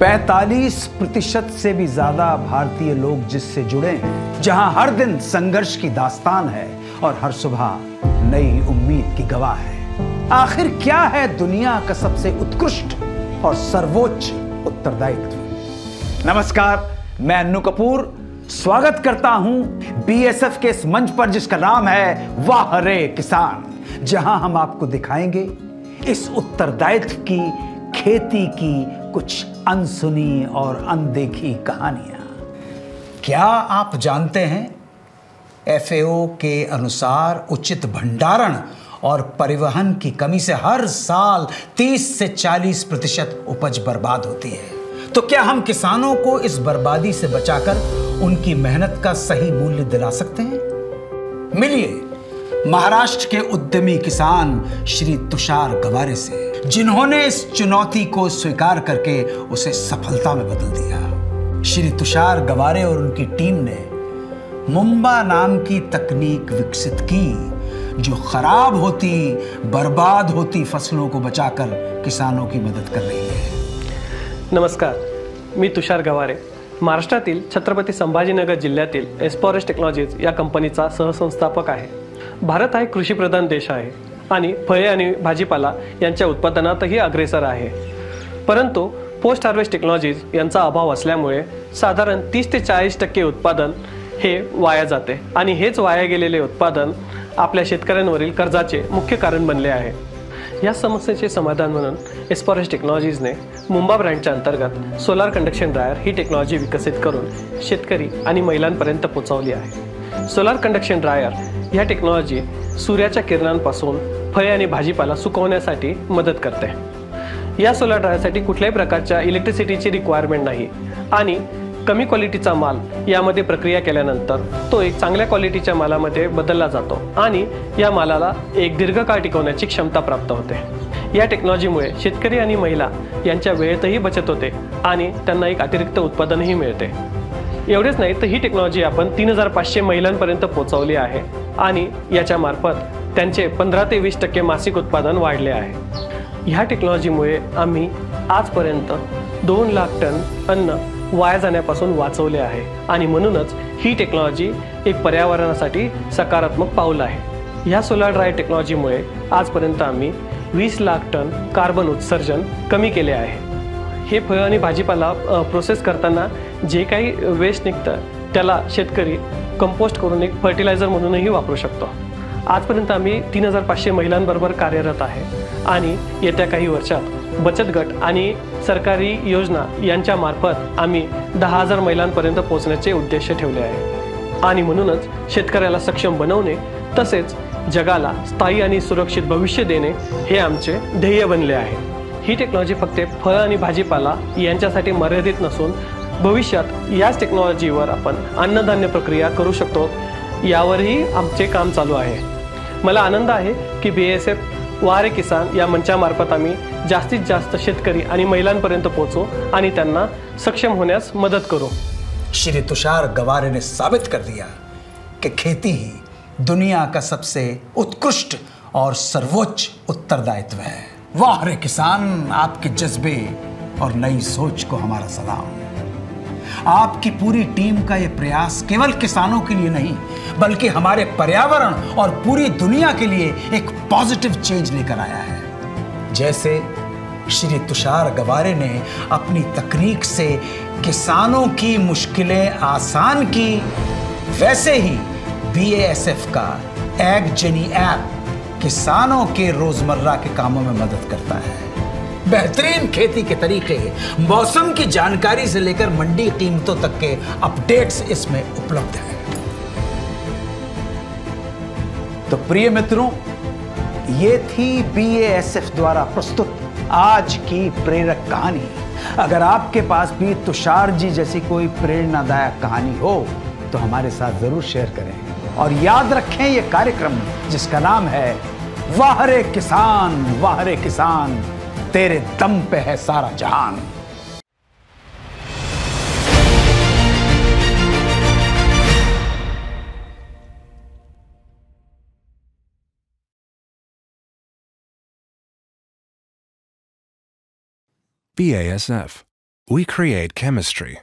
45% से भी ज्यादा भारतीय लोग जिससे जुड़े हैं, जहां हर दिन संघर्ष की दास्तान है और हर सुबह नई उम्मीद की गवाह है। आखिर क्या है दुनिया का सबसे उत्कृष्ट और सर्वोच्च उत्तरदायित्व? नमस्कार, मैं अन्नू कपूर स्वागत करता हूं बीएसएफ के इस मंच पर जिसका नाम है वाह रे किसान, जहां हम आपको दिखाएंगे इस उत्तरदायित्व की खेती की कुछ अनसुनी और अनदेखी कहानियां। क्या आप जानते हैं, एफएओ के अनुसार उचित भंडारण और परिवहन की कमी से हर साल 30 से 40% उपज बर्बाद होती है। तो क्या हम किसानों को इस बर्बादी से बचाकर उनकी मेहनत का सही मूल्य दिला सकते हैं? मिलिए महाराष्ट्र के उद्यमी किसान श्री तुषार गवारे से, जिन्होंने इस चुनौती को स्वीकार करके उसे सफलता में बदल दिया। श्री तुषार गवारे और उनकी टीम ने मुंबा नाम की तकनीक विकसित की, जो खराब होती, बर्बाद होती फसलों को बचाकर किसानों की मदद कर रही है। नमस्कार, मी तुषार गवारे महाराष्ट्रातील छत्रपती संभाजीनगर जिल्ह्यातील एस्पॉरेस टेक्नॉलॉजीज या कंपनीचा सहसंस्थापक आहे। भारत हा एक कृषीप्रधान देश आहे आणि फळे आणि भाजीपाला यांच्या उत्पादनातही अग्रेसर आहे। परंतु पोस्ट हार्वेस्ट टेक्नॉलॉजीज यांचा अभाव असल्यामुळे साधारण 30 ते 40% उत्पादन हे वाया जाते आणि हेच वाया गेलेले उत्पादन आपल्या शेतकऱ्यांवरील कर्जाचे मुख्य कारण बनले आहे। या समस्येचे समाधान म्हणून एस्पॉरेस टेक्नॉलॉजीजने मुंबा ब्रँडच्या अंतर्गत सोलार कंडक्शन ड्रायर ही टेक्नॉलॉजी विकसित करून शेतकरी आणि महिलांपर्यंत पोहोचवली आहे। सोलार कंडक्शन ड्रायर ह्या टेक्नॉलॉजी सूर्याच्या किरणांपासून फळे आणि भाजीपाला सुकवण्यासाठी मदत करते। या सोलार ड्रायरसाठी कुठल्याही प्रकारच्या इलेक्ट्रिसिटीची रिक्वायरमेंट नाही आणि कमी क्वालिटीचा माल यामध्ये प्रक्रिया केल्यानंतर तो एक चांगल्या क्वालिटीच्या मालामध्ये बदलला जातो आणि या मालाला एक दीर्घकाळ टिकवण्याची क्षमता प्राप्त होते। या टेक्नॉलॉजीमुळे शेतकरी आणि महिला यांच्या वेळेतही बचत होते आणि त्यांना एक अतिरिक्त उत्पादनही मिळते। एवढेच नाही तर ही टेक्नॉलॉजी आपण 3500 महिलांपर्यंत पोहोचवली आहे आणि याच्या मार्फत त्यांचे 15 ते 20% मासिक उत्पादन वाढले आहे। ह्या टेक्नॉलॉजीमुळे आम्ही आजपर्यंत 2 लाख टन अन्न वाया जाण्यापासून वाचवले आहे आणि म्हणूनच ही टेक्नॉलॉजी एक पर्यावरणासाठी सकारात्मक पाऊल आहे। ह्या सोलार ड्रायर टेक्नॉलॉजीमुळे आजपर्यंत आम्ही 20 लाख टन कार्बन उत्सर्जन कमी केले आहे। हे फळ आणि भाजीपाला प्रोसेस करताना जे काही वेस्ट निघतं त्याला शेतकरी कंपोस्ट करून एक फर्टिलायझर म्हणूनही वापरू शकतो। आजपर्यंत आम्ही 3500 महिलांबरोबर कार्यरत आहे आणि येत्या काही वर्षात बचत गट आणि सरकारी योजना यांच्या मार्फत आम्ही 10,000 महिलांपर्यंत पोहोचण्याचे उद्देश ठेवले आहे आणि म्हणूनच शेतकऱ्याला सक्षम बनवणे तसेच जगाला स्थायी आणि सुरक्षित भविष्य देणे हे आमचे ध्येय बनले आहे। ही टेक्नॉलॉजी फक्त फळ आणि भाजीपाला यांच्यासाठी मर्यादित नसून भविष्यात याच टेक्नॉलॉजीवर आपण अन्नधान्य प्रक्रिया करू शकतो यावरही आमचे काम चालू आहे। मला आनंद आहे की बीएसएफ वाह रे किसान या मंचामार्फत आम्ही जास्तीत जास्त शेतकरी आणि महिलांपर्यंत पोहोचू आणि त्यांना सक्षम होण्यास मदत करू। श्री तुषार गवारे ने साबित कर दिया कि खेती ही दुनिया का सबसे उत्कृष्ट और सर्वोच्च उत्तरदायित्व है। वाह रे किसान, आपके जज्बे और नई सोच को हमारा सलाम। आपकी पूरी टीम का यह प्रयास केवल किसानों के लिए नहीं बल्कि हमारे पर्यावरण और पूरी दुनिया के लिए एक पॉजिटिव चेंज लेकर आया है। जैसे श्री तुषार गवारे ने अपनी तकनीक से किसानों की मुश्किलें आसान की, वैसे ही बीएएसएफ का एग जेनी ऐप किसानों के रोजमर्रा के कामों में मदद करता है। बेहतरीन खेती के तरीके, मौसम की जानकारी से लेकर मंडी कीमतों तक के अपडेट्स इसमें उपलब्ध हैं। तो प्रिय मित्रों, ये थी बीएएसएफ द्वारा प्रस्तुत आज की प्रेरक कहानी। अगर आपके पास भी तुषार जी जैसी कोई प्रेरणादायक कहानी हो तो हमारे साथ जरूर शेयर करें और याद रखें ये कार्यक्रम जिसका नाम है वाह रे किसान, वाह रे किसान, तेरे दम पे है सारा जहान। BASF We create chemistry.